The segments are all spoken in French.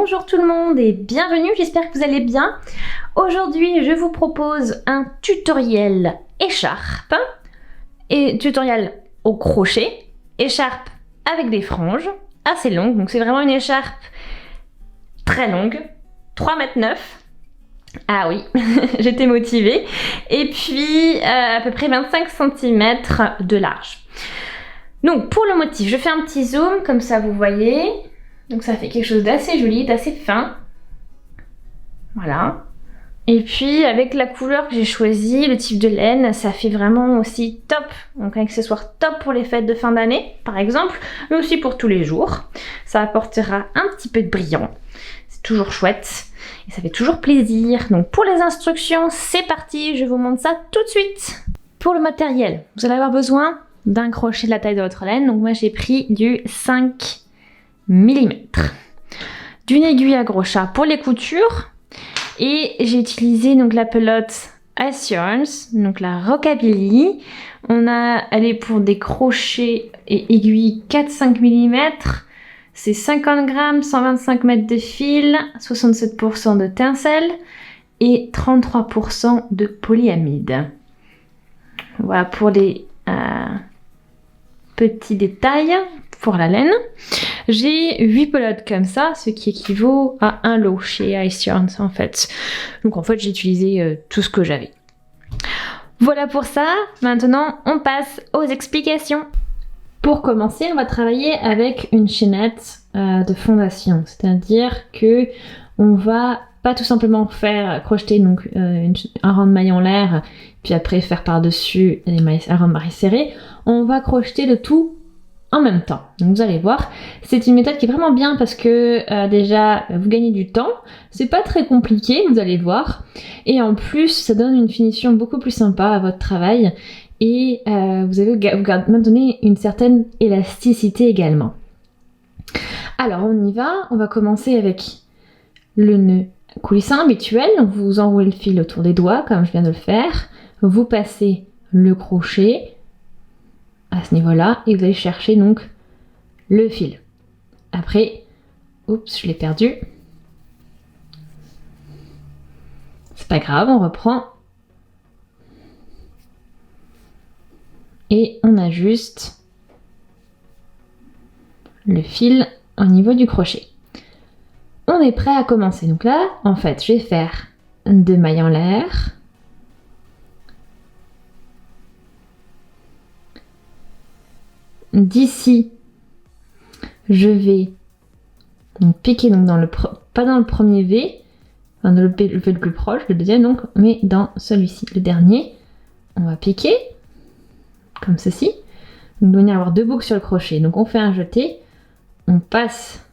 Bonjour tout le monde et bienvenue, j'espère que vous allez bien. Aujourd'hui, je vous propose un tutoriel écharpe et tutoriel au crochet, écharpe avec des franges assez longues. Donc c'est vraiment une écharpe très longue, 3,9 m. Ah oui, j'étais motivée. Et puis à peu près 25 cm de large. Donc pour le motif, je fais un petit zoom, comme ça vous voyez. Donc ça fait quelque chose d'assez joli, d'assez fin. Voilà. Et puis avec la couleur que j'ai choisie, le type de laine, ça fait vraiment aussi top. Donc un accessoire top pour les fêtes de fin d'année, par exemple, mais aussi pour tous les jours. Ça apportera un petit peu de brillant. C'est toujours chouette et ça fait toujours plaisir. Donc pour les instructions, c'est parti, je vous montre ça tout de suite. Pour le matériel, vous allez avoir besoin d'un crochet de la taille de votre laine. Donc moi j'ai pris du 5 mm, d'une aiguille à gros chat pour les coutures, et j'ai utilisé donc la pelote Assurance, donc la Rockabilly. Elle est pour des crochets et aiguilles 4-5 mm, c'est 50 grammes, 125 mètres de fil, 67% de tencel et 33% de polyamide. Voilà pour les petits détails. Pour la laine, j'ai 8 pelotes comme ça, ce qui équivaut à un lot chez Assurance en fait. Donc en fait j'ai utilisé tout ce que j'avais. Voilà pour ça, maintenant on passe aux explications. Pour commencer, on va travailler avec une chaînette de fondation, c'est-à-dire que on va pas tout simplement faire crocheter donc un rang de mailles en l'air, puis après faire par-dessus un rang de mailles serré. On va crocheter le tout en même temps. Donc vous allez voir, c'est une méthode qui est vraiment bien parce que déjà vous gagnez du temps, c'est pas très compliqué, vous allez voir, et en plus ça donne une finition beaucoup plus sympa à votre travail et vous allez vous donner une certaine élasticité également. Alors on y va, on va commencer avec le nœud coulissant habituel. Donc vous enroulez le fil autour des doigts comme je viens de le faire, vous passez le crochet à ce niveau-là et vous allez chercher donc le fil. Après, oups, je l'ai perdu. C'est pas grave, on reprend. Et on ajuste le fil au niveau du crochet. On est prêt à commencer. Donc là, en fait, je vais faire 2 mailles en l'air. D'ici, je vais donc piquer donc pas dans le premier V, enfin dans le V le plus proche, le deuxième donc, mais dans celui-ci, le dernier. On va piquer comme ceci. Donc il va y avoir 2 boucles sur le crochet. Donc on fait un jeté, on passe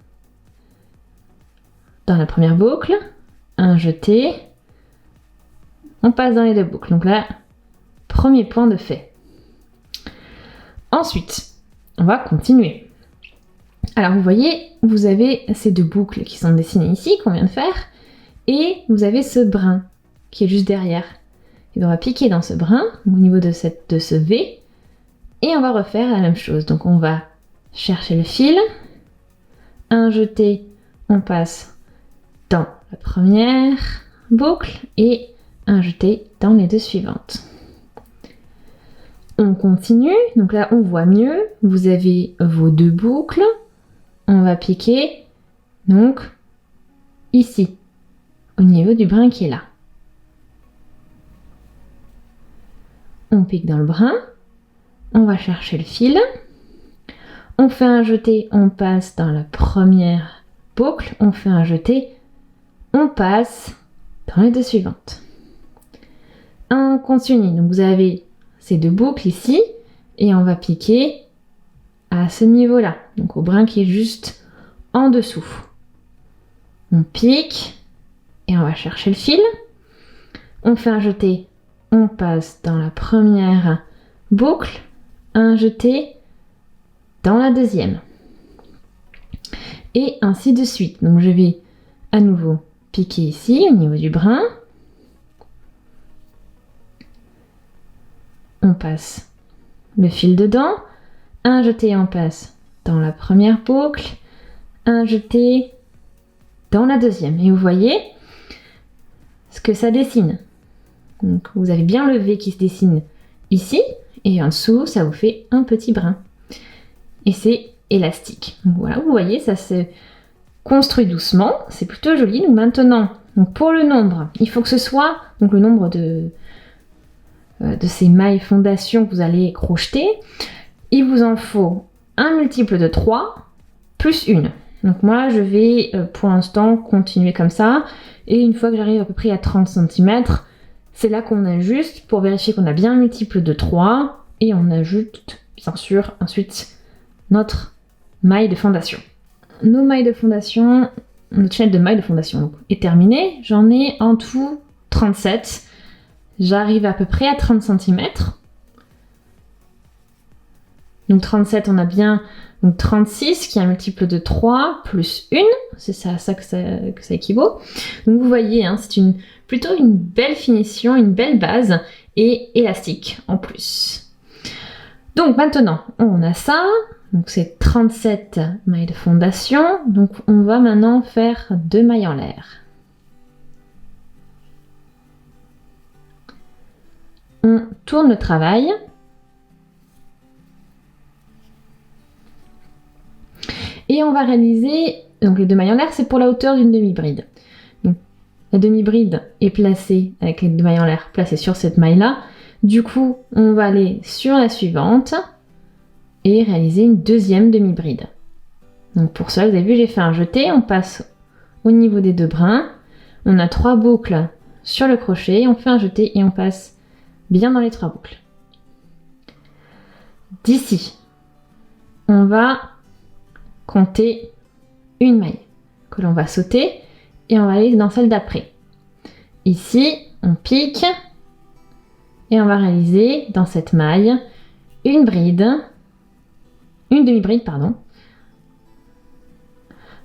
dans la première boucle, un jeté, on passe dans les 2 boucles. Donc là, premier point de fait. Ensuite, on va continuer. Alors vous voyez, vous avez ces 2 boucles qui sont dessinées ici, qu'on vient de faire, et vous avez ce brin qui est juste derrière. Et on va piquer dans ce brin, au niveau de ce V, et on va refaire la même chose. Donc on va chercher le fil, un jeté, on passe dans la première boucle, et un jeté dans les 2 suivantes. On continue, donc là on voit mieux, vous avez vos 2 boucles, on va piquer donc ici, au niveau du brin qui est là. On pique dans le brin, on va chercher le fil, on fait un jeté, on passe dans la première boucle, on fait un jeté, on passe dans les 2 suivantes. On continue, donc vous avez ces 2 boucles ici et on va piquer à ce niveau là, donc au brin qui est juste en dessous. On pique et on va chercher le fil, on fait un jeté, on passe dans la première boucle, un jeté dans la deuxième et ainsi de suite. Donc je vais à nouveau piquer ici au niveau du brin, on passe le fil dedans, un jeté, on passe dans la première boucle, un jeté dans la deuxième. Et vous voyez ce que ça dessine. Donc vous avez bien le V qui se dessine ici, et en dessous, ça vous fait un petit brin. Et c'est élastique. Donc voilà, vous voyez, ça se construit doucement, c'est plutôt joli. Donc maintenant, donc pour le nombre, il faut que ce soit donc le nombre de ces mailles fondation que vous allez crocheter. Il vous en faut un multiple de 3 plus une. Donc moi, je vais pour l'instant continuer comme ça. Et une fois que j'arrive à peu près à 30 cm, c'est là qu'on ajuste pour vérifier qu'on a bien un multiple de 3. Et on ajoute, bien sûr, ensuite notre maille de fondation. Nos mailles de fondation, notre chaîne de mailles de fondation donc, est terminée. J'en ai en tout 37. J'arrive à peu près à 30 cm. Donc 37, on a bien donc 36 qui est un multiple de 3 plus 1. C'est ça que ça équivaut. Donc vous voyez, hein, c'est plutôt une belle finition, une belle base et élastique en plus. Donc maintenant, on a ça. Donc c'est 37 mailles de fondation. Donc on va maintenant faire 2 mailles en l'air. On tourne le travail. Et on va réaliser, donc les 2 mailles en l'air, c'est pour la hauteur d'une demi-bride. Donc la demi-bride est placée, avec les 2 mailles en l'air placées sur cette maille-là. Du coup, on va aller sur la suivante et réaliser une deuxième demi-bride. Donc pour ça, vous avez vu, j'ai fait un jeté, on passe au niveau des 2 brins. On a 3 boucles sur le crochet, on fait un jeté et on passe bien dans les 3 boucles. D'ici, on va compter une maille que l'on va sauter et on va aller dans celle d'après. Ici, on pique et on va réaliser dans cette maille une demi-bride, pardon,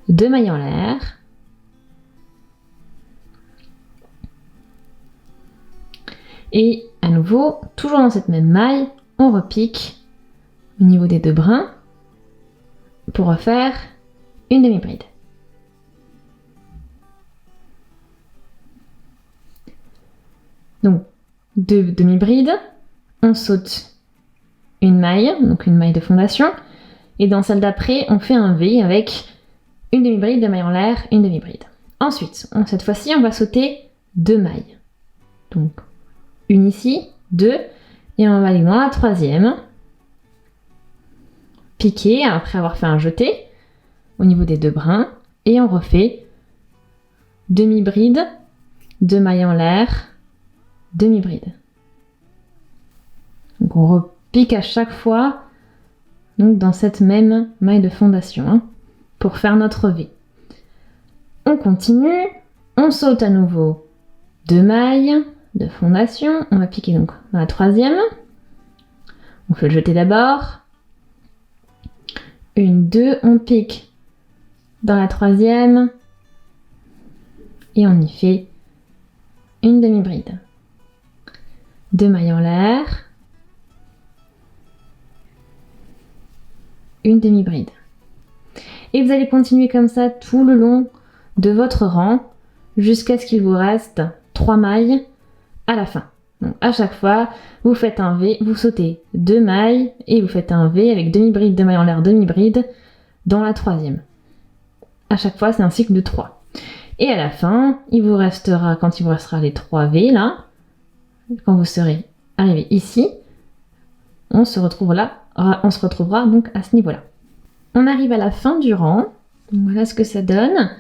2 mailles en l'air, et à nouveau, toujours dans cette même maille, on repique au niveau des 2 brins pour refaire une demi-bride. Donc, 2 demi-brides, on saute une maille, donc une maille de fondation, et dans celle d'après, on fait un V avec une demi-bride, 2 mailles en l'air, une demi-bride. Ensuite, cette fois-ci, on va sauter 2 mailles. Donc, une ici, 2, et on va aller dans la troisième, piquer après avoir fait un jeté au niveau des 2 brins, et on refait demi-bride, 2 mailles en l'air, demi-bride. Donc on repique à chaque fois donc dans cette même maille de fondation, hein, pour faire notre V. On continue, on saute à nouveau 2 mailles de fondation, on va piquer donc dans la troisième, on fait le jeté d'abord, 1, 2, on pique dans la troisième et on y fait une demi-bride, 2 mailles en l'air, une demi-bride. Et vous allez continuer comme ça tout le long de votre rang jusqu'à ce qu'il vous reste 3 mailles à la fin. Donc à chaque fois, vous faites un V, vous sautez 2 mailles et vous faites un V avec demi-bride, 2 mailles en l'air, demi-bride dans la troisième. À chaque fois, c'est un cycle de 3. Et à la fin, quand il vous restera les 3 V là, quand vous serez arrivé ici, on se retrouvera donc à ce niveau-là. On arrive à la fin du rang. Donc voilà ce que ça donne.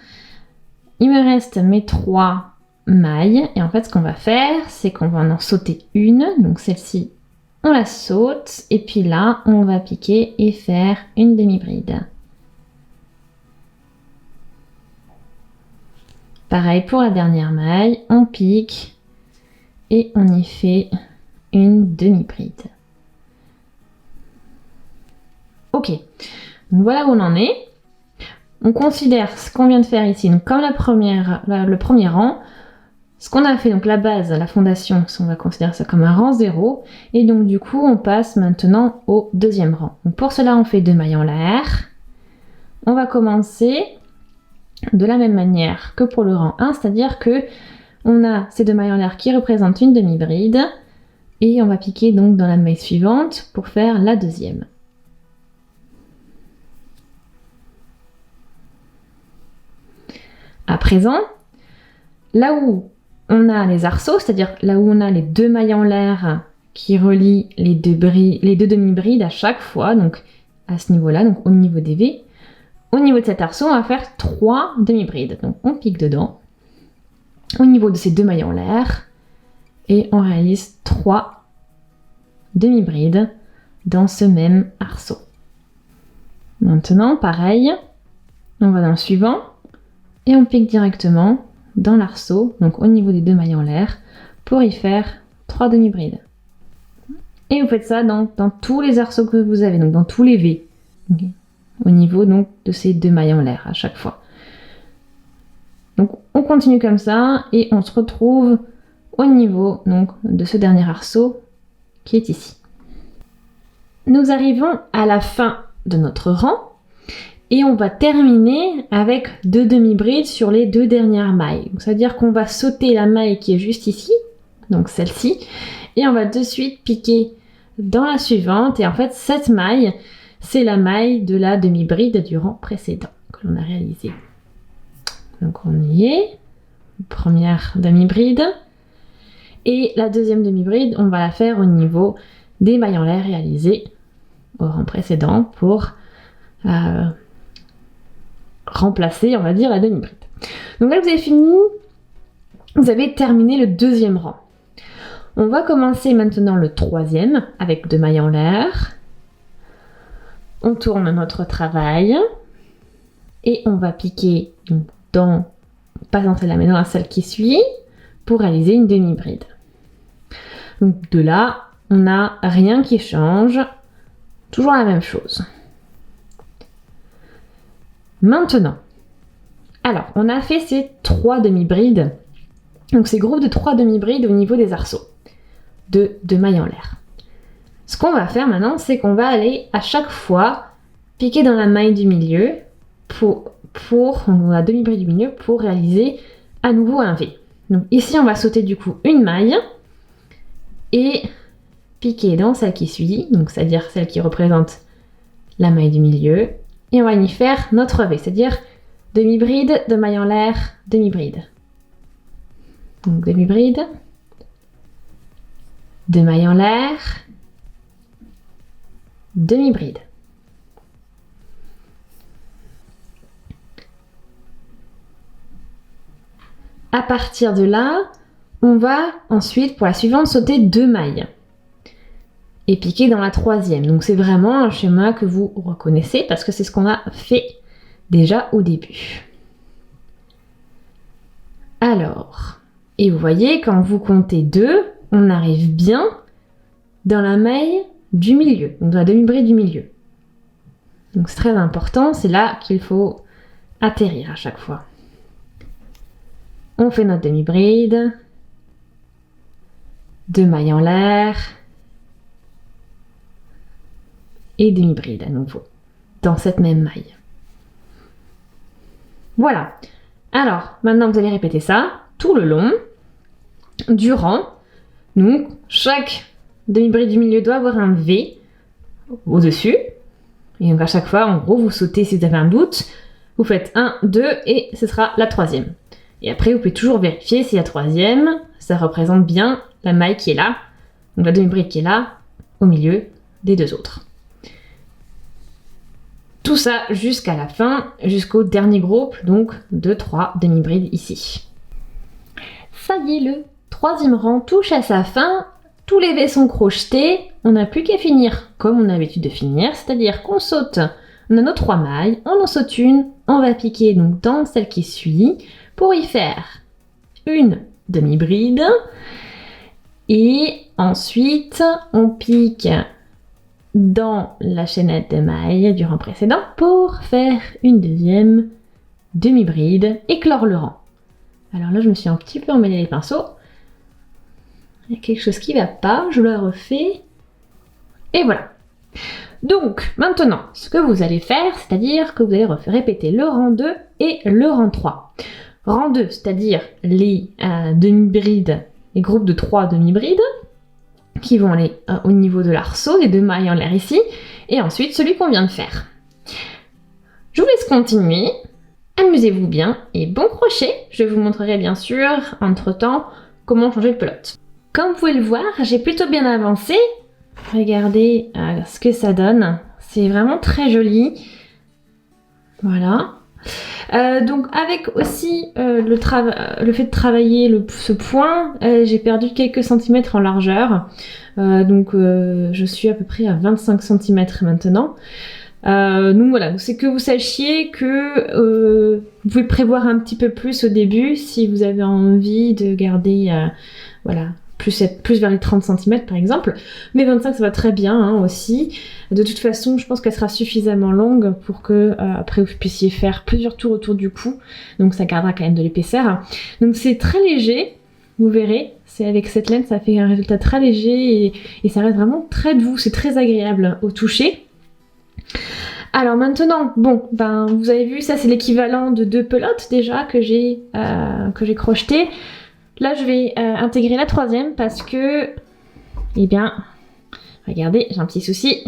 Il me reste mes 3 mailles. Et en fait, ce qu'on va faire, c'est qu'on va en sauter une. Donc celle-ci, on la saute. Et puis là, on va piquer et faire une demi-bride. Pareil pour la dernière maille. On pique et on y fait une demi-bride. Ok, donc voilà où on en est. On considère ce qu'on vient de faire ici donc comme le premier rang. Ce qu'on a fait, donc la base, la fondation, on va considérer ça comme un rang 0. Et donc du coup, on passe maintenant au deuxième rang. Donc pour cela, on fait 2 mailles en l'air. On va commencer de la même manière que pour le rang 1, c'est-à-dire que on a ces 2 mailles en l'air qui représentent une demi-bride et on va piquer donc dans la maille suivante pour faire la deuxième. À présent, là où on a les arceaux, c'est-à-dire là où on a les 2 mailles en l'air qui relient les deux demi-brides à chaque fois, donc à ce niveau-là, donc au niveau des V, au niveau de cet arceau, on va faire 3 demi-brides. Donc on pique dedans, au niveau de ces 2 mailles en l'air, et on réalise 3 demi-brides dans ce même arceau. Maintenant, pareil, on va dans le suivant, et on pique directement dans l'arceau, donc au niveau des 2 mailles en l'air, pour y faire 3 demi-brides. Et vous faites ça dans tous les arceaux que vous avez, donc dans tous les V. Okay. Au niveau donc de ces 2 mailles en l'air à chaque fois. Donc on continue comme ça et on se retrouve au niveau donc de ce dernier arceau qui est ici. Nous arrivons à la fin de notre rang et on va terminer avec 2 demi-brides sur les 2 dernières mailles. C'est-à-dire qu'on va sauter la maille qui est juste ici, donc celle-ci, et on va de suite piquer dans la suivante. Et en fait cette maille, c'est la maille de la demi-bride du rang précédent que l'on a réalisé. Donc on y est, première demi-bride. Et la deuxième demi-bride, on va la faire au niveau des mailles en l'air réalisées au rang précédent pour remplacer, on va dire, la demi-bride. Donc là, vous avez fini, vous avez terminé le deuxième rang. On va commencer maintenant le troisième avec 2 mailles en l'air. On tourne notre travail et on va piquer pas dans celle-là, mais dans celle qui suit pour réaliser une demi-bride. Donc de là, on n'a rien qui change, toujours la même chose. Maintenant, alors on a fait ces 3 demi-brides, donc ces groupes de 3 demi-brides au niveau des arceaux, de 2 mailles en l'air. Ce qu'on va faire maintenant, c'est qu'on va aller à chaque fois piquer dans la maille du milieu pour la demi-bride du milieu pour réaliser à nouveau un V. Donc ici, on va sauter du coup une maille et piquer dans celle qui suit, donc c'est-à-dire celle qui représente la maille du milieu, et on va y faire notre V, c'est-à-dire demi-bride, 2 mailles en l'air, demi-bride. Donc demi-bride, 2 mailles en l'air, demi-bride. À partir de là, on va ensuite, pour la suivante, sauter 2 mailles et piquer dans la troisième. Donc c'est vraiment un schéma que vous reconnaissez parce que c'est ce qu'on a fait déjà au début. Alors, et vous voyez, quand vous comptez 2, on arrive bien dans la maille du milieu, donc dans la demi-bride du milieu. Donc c'est très important, c'est là qu'il faut atterrir à chaque fois. On fait notre demi-bride, 2 mailles en l'air et demi-bride à nouveau dans cette même maille. Voilà. Alors, maintenant vous allez répéter ça tout le long du rang. Donc, chaque demi-bride du milieu doit avoir un V au-dessus. Et donc à chaque fois, en gros, vous sautez si vous avez un doute. Vous faites 1, 2 et ce sera la troisième. Et après, vous pouvez toujours vérifier si la troisième, ça représente bien la maille qui est là, donc la demi-bride qui est là, au milieu des 2 autres. Tout ça jusqu'à la fin, jusqu'au dernier groupe, donc de 3 demi-brides ici. Ça y est, le 3e rang touche à sa fin, tous les V sont crochetés, on n'a plus qu'à finir comme on a l'habitude de finir, c'est-à-dire qu'on saute, on a nos 3 mailles, on en saute une, on va piquer donc dans celle qui suit, pour y faire une demi-bride et ensuite on pique dans la chaînette de mailles du rang précédent pour faire une deuxième demi-bride et clore le rang. Alors là je me suis un petit peu emmêlé les pinceaux, il y a quelque chose qui ne va pas, je le refais et voilà. Donc, maintenant, ce que vous allez faire, c'est-à-dire que vous allez répéter le rang 2 et le rang 3. Rang 2, c'est-à-dire les demi-brides, les groupes de 3 demi-brides, qui vont aller au niveau de l'arceau, les 2 mailles en l'air ici, et ensuite celui qu'on vient de faire. Je vous laisse continuer, amusez-vous bien, et bon crochet. Je vous montrerai bien sûr, entre-temps, comment changer de pelote. Comme vous pouvez le voir, j'ai plutôt bien avancé. Regardez ce que ça donne. C'est vraiment très joli. Voilà. Donc avec aussi le fait de travailler ce point, j'ai perdu quelques centimètres en largeur. Donc je suis à peu près à 25 cm maintenant. Donc voilà, c'est que vous sachiez que vous pouvez prévoir un petit peu plus au début si vous avez envie de garder voilà, plus vers les 30 cm par exemple, mais 25 ça va très bien hein, aussi. De toute façon, je pense qu'elle sera suffisamment longue pour que après vous puissiez faire plusieurs tours autour du cou, donc ça gardera quand même de l'épaisseur. Donc c'est très léger, vous verrez, c'est avec cette laine ça fait un résultat très léger et ça reste vraiment très doux, c'est très agréable au toucher. Alors maintenant, bon, ben vous avez vu, ça c'est l'équivalent de 2 pelotes déjà que j'ai crocheté. Là, je vais intégrer la 3e parce que, eh bien, regardez, j'ai un petit souci.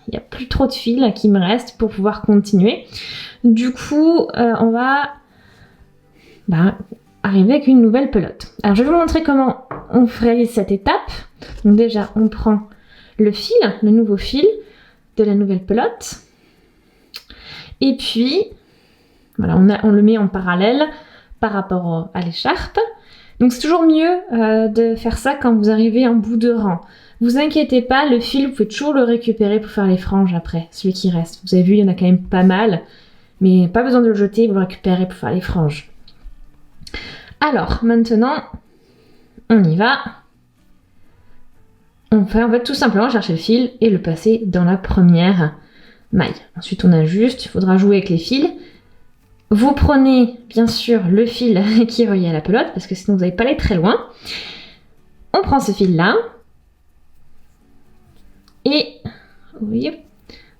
Il n'y a plus trop de fils qui me restent pour pouvoir continuer. Du coup, on va arriver avec une nouvelle pelote. Alors, je vais vous montrer comment on réalise cette étape. Donc déjà, on prend le fil, le nouveau fil de la nouvelle pelote. Et puis, voilà, on le met en parallèle par rapport à l'écharpe. Donc c'est toujours mieux de faire ça quand vous arrivez en bout de rang. Vous inquiétez pas, le fil, vous pouvez toujours le récupérer pour faire les franges après, celui qui reste. Vous avez vu, il y en a quand même pas mal, mais pas besoin de le jeter, vous le récupérez pour faire les franges. Alors, maintenant, on y va. On va tout simplement chercher le fil et le passer dans la première maille. Ensuite, on ajuste, il faudra jouer avec les fils. Vous prenez bien sûr le fil qui est relié à la pelote parce que sinon vous n'allez pas aller très loin. On prend ce fil là et oui,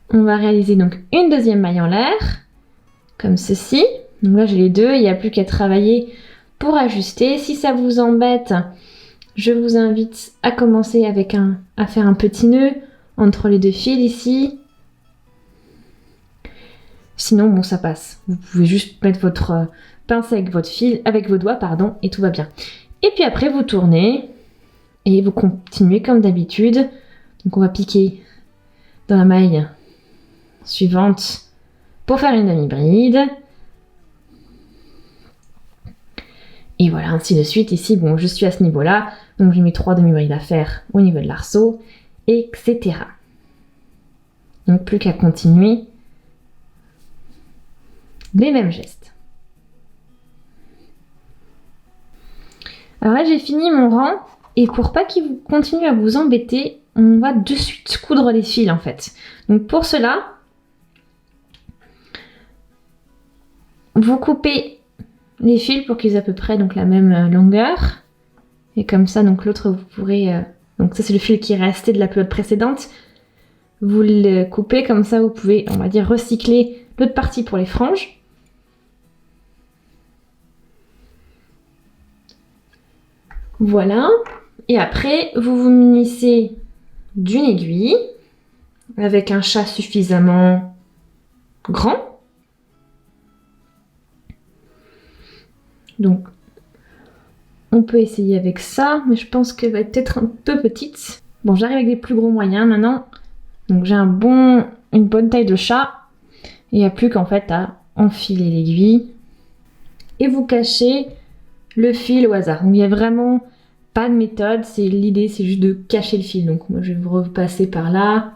on va réaliser donc une deuxième maille en l'air comme ceci. Donc là j'ai les deux, il n'y a plus qu'à travailler pour ajuster. Si ça vous embête, je vous invite à commencer à faire un petit nœud entre les deux fils ici. Sinon, bon, ça passe. Vous pouvez juste mettre votre pince avec votre fil, avec vos doigts, pardon, et tout va bien. Et puis après, vous tournez et vous continuez comme d'habitude. Donc, on va piquer dans la maille suivante pour faire une demi-bride. Et voilà, ainsi de suite. Ici, bon, je suis à ce niveau-là, donc j'ai mis 3 demi-brides à faire au niveau de l'arceau, etc. Donc, plus qu'à continuer les mêmes gestes. Alors là, j'ai fini mon rang et pour pas qu'il continue à vous embêter, on va de suite coudre les fils en fait. Donc pour cela, vous coupez les fils pour qu'ils aient à peu près donc la même longueur et comme ça donc l'autre vous pourrez donc ça c'est le fil qui est resté de la pelote précédente. Vous le coupez comme ça, vous pouvez on va dire recycler l'autre partie pour les franges. Voilà, et après vous vous munissez d'une aiguille avec un chat suffisamment grand. Donc on peut essayer avec ça, mais je pense qu'elle va être peut-être un peu petite. Bon, j'arrive avec des plus gros moyens maintenant. Donc j'ai une bonne taille de chat. Et il n'y a plus qu'en fait à enfiler l'aiguille. Et vous cachez le fil au hasard. Donc il n'y a vraiment pas de méthode, l'idée c'est juste de cacher le fil. Donc moi je vais vous repasser par là,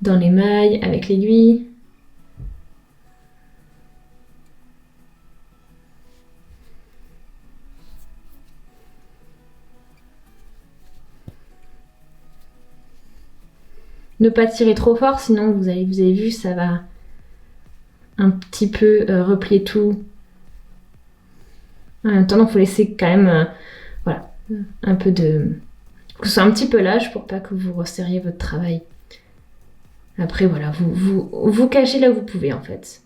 dans les mailles, avec l'aiguille. Ne pas tirer trop fort, sinon vous avez vu, ça va un petit peu replier tout. En même temps, il faut laisser quand même voilà, un peu de... que ce soit un petit peu lâche pour pas que vous resserriez votre travail. Après, voilà, vous cachez là où vous pouvez, en fait.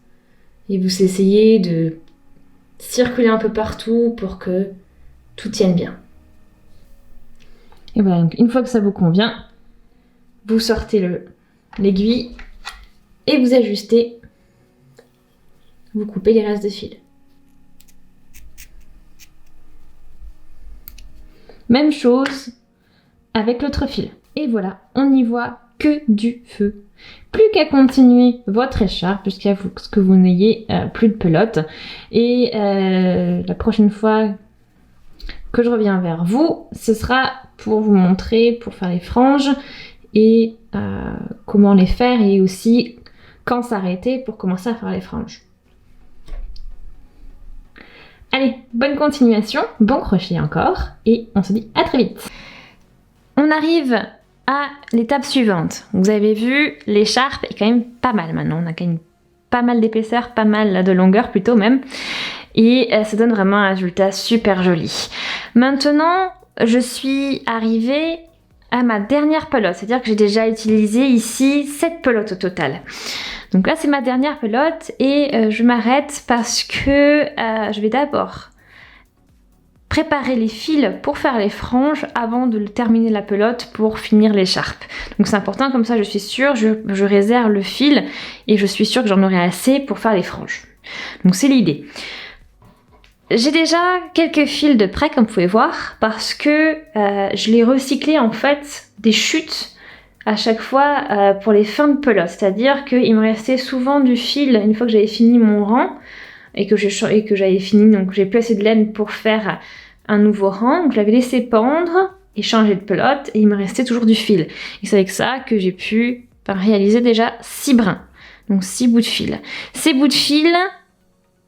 Et vous essayez de circuler un peu partout pour que tout tienne bien. Et voilà, donc une fois que ça vous convient, vous sortez l'aiguille et vous ajustez. Vous coupez les restes de fil. Même chose avec l'autre fil. Et voilà, on n'y voit que du feu. Plus qu'à continuer votre écharpe jusqu'à ce que vous n'ayez plus de pelote. Et la prochaine fois que je reviens vers vous, ce sera pour vous montrer, pour faire les franges et comment les faire et aussi quand s'arrêter pour commencer à faire les franges. Allez, bonne continuation, bon crochet encore et on se dit à très vite. On arrive à l'étape suivante. Vous avez vu, l'écharpe est quand même pas mal maintenant. On a quand même pas mal d'épaisseur, pas mal de longueur plutôt même. Et ça donne vraiment un résultat super joli. Maintenant, je suis arrivée à ma dernière pelote. C'est-à-dire que j'ai déjà utilisé ici 7 pelotes au total. Donc là, c'est ma dernière pelote et je m'arrête parce que je vais d'abord préparer les fils pour faire les franges avant de terminer la pelote pour finir l'écharpe. Donc c'est important, comme ça je suis sûre, je réserve le fil et je suis sûre que j'en aurai assez pour faire les franges. Donc c'est l'idée. J'ai déjà quelques fils de près comme vous pouvez voir parce que je l'ai recyclé en fait des chutes à chaque fois pour les fins de pelote. C'est-à-dire qu'il me restait souvent du fil une fois que j'avais fini mon rang et que j'avais fini, donc j'ai plus assez de laine pour faire un nouveau rang. Donc je l'avais laissé pendre et changer de pelote et il me restait toujours du fil. Et c'est avec ça que j'ai pu réaliser déjà 6 brins. Donc 6 bouts de fil. Ces bouts de fil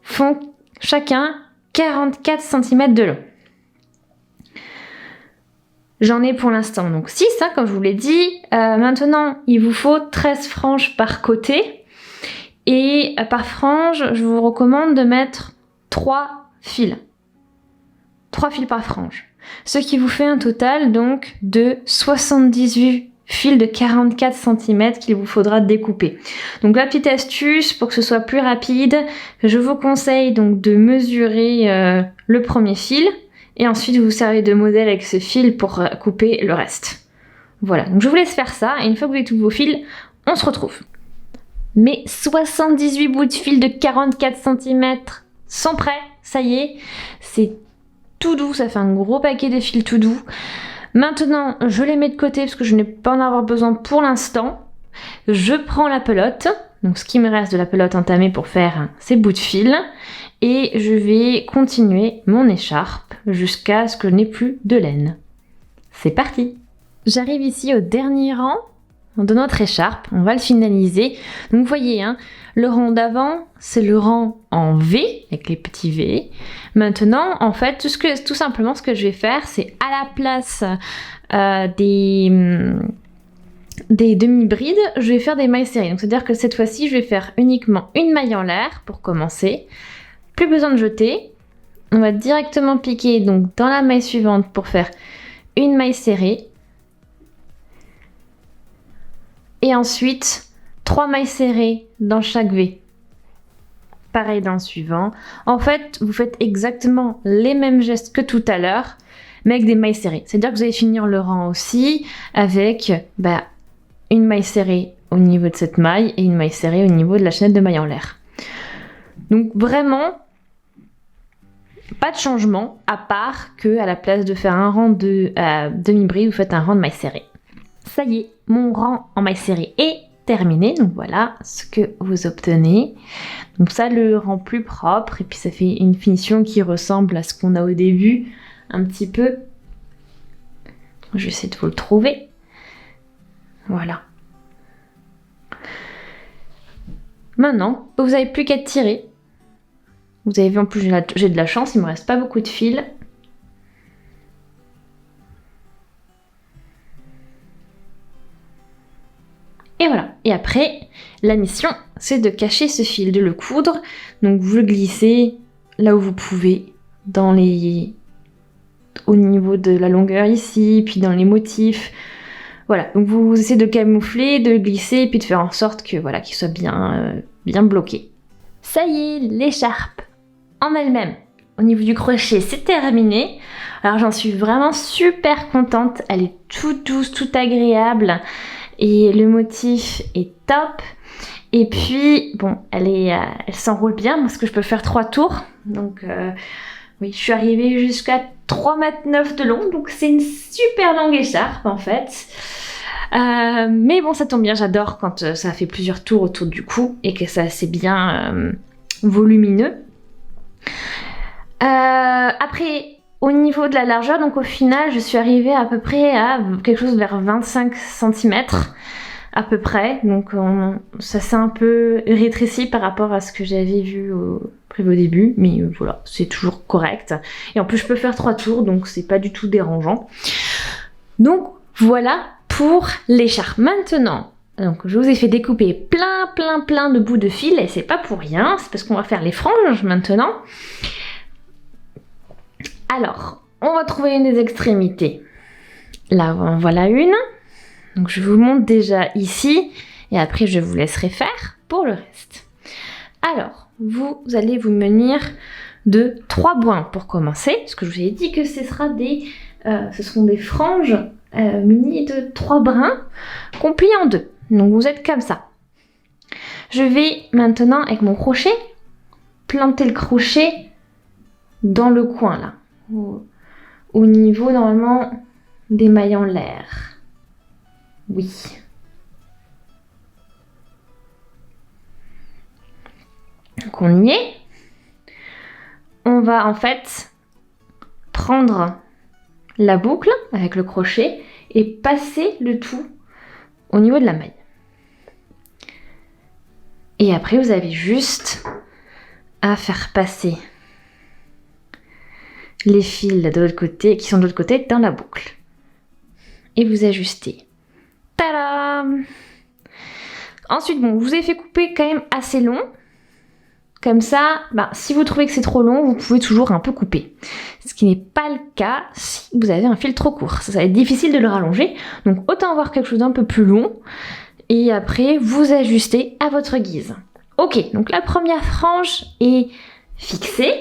font chacun 44 cm de long. J'en ai pour l'instant donc 6, hein, comme je vous l'ai dit. Maintenant, il vous faut 13 franges par côté. Et par frange, je vous recommande de mettre 3 fils. 3 fils par frange. Ce qui vous fait un total donc de 78 fils de 44 cm qu'il vous faudra découper. Donc la petite astuce pour que ce soit plus rapide, je vous conseille donc de mesurer le premier fil et ensuite vous servez de modèle avec ce fil pour couper le reste. Voilà, donc je vous laisse faire ça et une fois que vous avez tous vos fils, on se retrouve. Mes 78 bouts de fil de 44 cm sont prêts, ça y est, c'est tout doux, ça fait un gros paquet de fils tout doux. Maintenant, je les mets de côté parce que je n'ai pas en avoir besoin pour l'instant. Je prends la pelote, donc ce qui me reste de la pelote entamée pour faire ces bouts de fil, et je vais continuer mon écharpe jusqu'à ce que je n'ai plus de laine. C'est parti! J'arrive ici au dernier rang de notre écharpe, on va le finaliser. Donc vous voyez, hein, le rang d'avant, c'est le rang en V, avec les petits V. Maintenant, en fait, tout simplement, ce que je vais faire, c'est à la place des demi-brides, je vais faire des mailles serrées. Donc c'est-à-dire que cette fois-ci, je vais faire uniquement une maille en l'air pour commencer. Plus besoin de jeter. On va directement piquer donc dans la maille suivante pour faire une maille serrée. Et ensuite, 3 mailles serrées dans chaque V. Pareil dans le suivant. En fait, vous faites exactement les mêmes gestes que tout à l'heure, mais avec des mailles serrées. C'est-à-dire que vous allez finir le rang aussi avec une maille serrée au niveau de cette maille et une maille serrée au niveau de la chaînette de maille en l'air. Donc vraiment, pas de changement, à part que à la place de faire un rang de demi-bride, vous faites un rang de mailles serrées. Ça y est, mon rang en maille serrée est terminé. Donc voilà ce que vous obtenez. Donc ça le rend plus propre et puis ça fait une finition qui ressemble à ce qu'on a au début un petit peu. Je vais essayer de vous le trouver. Voilà. Maintenant, vous n'avez plus qu'à tirer. Vous avez vu, en plus j'ai de la chance, il me reste pas beaucoup de fil. Et voilà. Et après, la mission, c'est de cacher ce fil, de le coudre. Donc vous le glissez là où vous pouvez, au niveau de la longueur ici, puis dans les motifs. Voilà, donc vous essayez de camoufler, de glisser, et puis de faire en sorte que voilà, qu'il soit bien bloqué. Ça y est, l'écharpe en elle-même, au niveau du crochet, c'est terminé. Alors j'en suis vraiment super contente, elle est toute douce, toute agréable, et le motif est top. Et puis, bon, elle s'enroule bien parce que je peux faire 3 tours. Donc, oui, je suis arrivée jusqu'à 3,9 m de long. Donc, c'est une super longue écharpe, en fait. Mais bon, ça tombe bien, j'adore quand ça fait plusieurs tours autour du cou et que c'est assez bien volumineux. Après, au niveau de la largeur, donc au final, je suis arrivée à peu près à quelque chose vers 25 cm. À peu près, donc ça s'est un peu rétréci par rapport à ce que j'avais vu prévu au début, mais voilà, c'est toujours correct. Et en plus, je peux faire 3 tours, donc c'est pas du tout dérangeant. Donc voilà pour l'écharpe. Maintenant, donc je vous ai fait découper plein de bouts de fil, et c'est pas pour rien, c'est parce qu'on va faire les franges maintenant. Alors, on va trouver une des extrémités. Là, voilà une. Donc je vous montre déjà ici, et après je vous laisserai faire pour le reste. Alors, vous allez vous munir de 3 brins pour commencer, parce que je vous ai dit que ce seront des franges munies de 3 brins qu'on plie en 2. Donc vous êtes comme ça. Je vais maintenant, avec mon crochet, planter le crochet dans le coin là, au niveau normalement des mailles en l'air. Oui. Donc on y est. On va en fait prendre la boucle avec le crochet et passer le tout au niveau de la maille. Et après vous avez juste à faire passer les fils de l'autre côté, qui sont de l'autre côté, dans la boucle. Et vous ajustez. Tadam! Ensuite, bon, je vous ai fait couper quand même assez long. Comme ça, si vous trouvez que c'est trop long, vous pouvez toujours un peu couper. Ce qui n'est pas le cas si vous avez un fil trop court. Ça va être difficile de le rallonger. Donc autant avoir quelque chose d'un peu plus long. Et après, vous ajustez à votre guise. Ok, donc la première frange est fixée.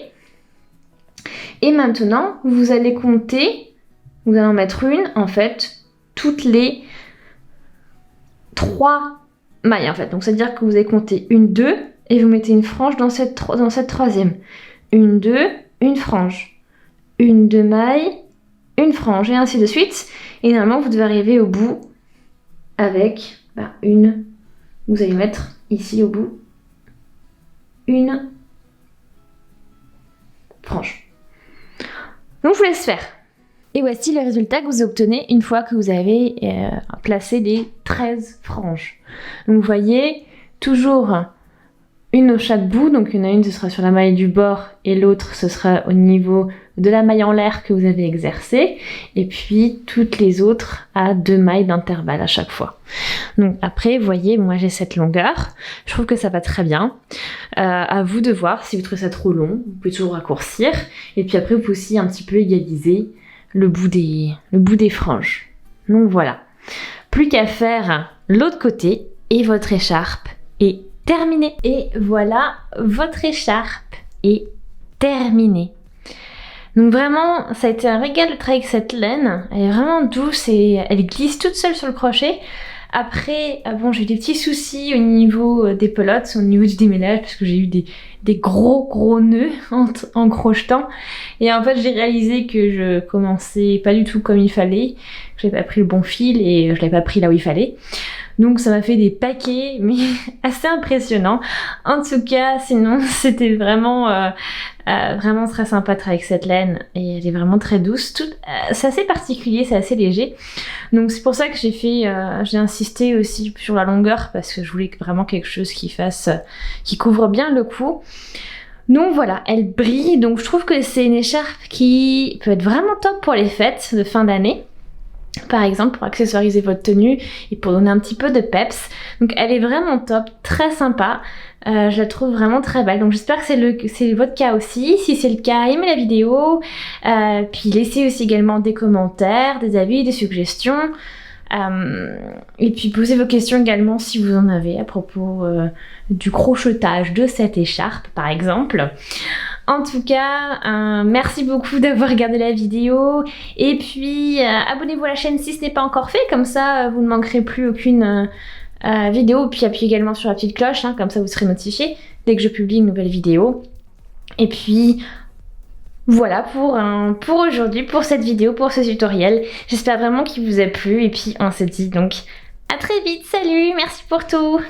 Et maintenant, vous allez compter, vous allez en mettre une, en fait, toutes les 3 mailles, en fait. Donc, c'est-à-dire que vous allez compter 1, 2, et vous mettez une frange dans cette troisième. 1, 2, une frange. 1, 2 mailles, une frange, et ainsi de suite. Et normalement, vous devez arriver au bout avec une. Vous allez mettre ici au bout une frange. Donc, je vous laisse faire. Et voici le résultat que vous obtenez une fois que vous avez placé les 13 franges. Donc vous voyez, toujours une au chaque bout, donc il y en a une ce sera sur la maille du bord et l'autre ce sera au niveau de la maille en l'air que vous avez exercée, et puis toutes les autres à 2 mailles d'intervalle à chaque fois. Donc après, vous voyez, moi j'ai cette longueur, je trouve que ça va très bien. À vous de voir, si vous trouvez ça trop long, vous pouvez toujours raccourcir, et puis après vous pouvez aussi un petit peu égaliser le bout des franges. Donc voilà. Plus qu'à faire l'autre côté et votre écharpe est terminée. Et voilà, votre écharpe est terminée. Donc vraiment, ça a été un régal de travailler avec cette laine. Elle est vraiment douce et elle glisse toute seule sur le crochet. Après, bon, j'ai eu des petits soucis au niveau des pelotes, au niveau du démêlage, parce que j'ai eu des gros nœuds en crochetant. Et en fait, j'ai réalisé que je commençais pas du tout comme il fallait, que j'avais pas pris le bon fil et je l'avais pas pris là où il fallait. Donc ça m'a fait des paquets, mais assez impressionnants. En tout cas, sinon, c'était vraiment très sympa de travailler avec cette laine. Et elle est vraiment très douce. C'est assez particulier, c'est assez léger. Donc c'est pour ça que j'ai insisté aussi sur la longueur, parce que je voulais vraiment quelque chose qui couvre bien le cou. Donc voilà, elle brille. Donc je trouve que c'est une écharpe qui peut être vraiment top pour les fêtes de fin d'année. Par exemple, pour accessoiriser votre tenue et pour donner un petit peu de peps. Donc elle est vraiment top, très sympa. Je la trouve vraiment très belle. Donc j'espère que c'est votre cas aussi. Si c'est le cas, aimez la vidéo. Puis laissez aussi également des commentaires, des avis, des suggestions. Et puis posez vos questions également si vous en avez à propos du crochetage de cette écharpe par exemple. En tout cas, merci beaucoup d'avoir regardé la vidéo et puis abonnez-vous à la chaîne si ce n'est pas encore fait, comme ça vous ne manquerez plus aucune vidéo. Puis appuyez également sur la petite cloche, hein, comme ça vous serez notifié dès que je publie une nouvelle vidéo. Et puis voilà pour aujourd'hui, pour cette vidéo, pour ce tutoriel. J'espère vraiment qu'il vous a plu et puis on se dit donc à très vite. Salut, merci pour tout.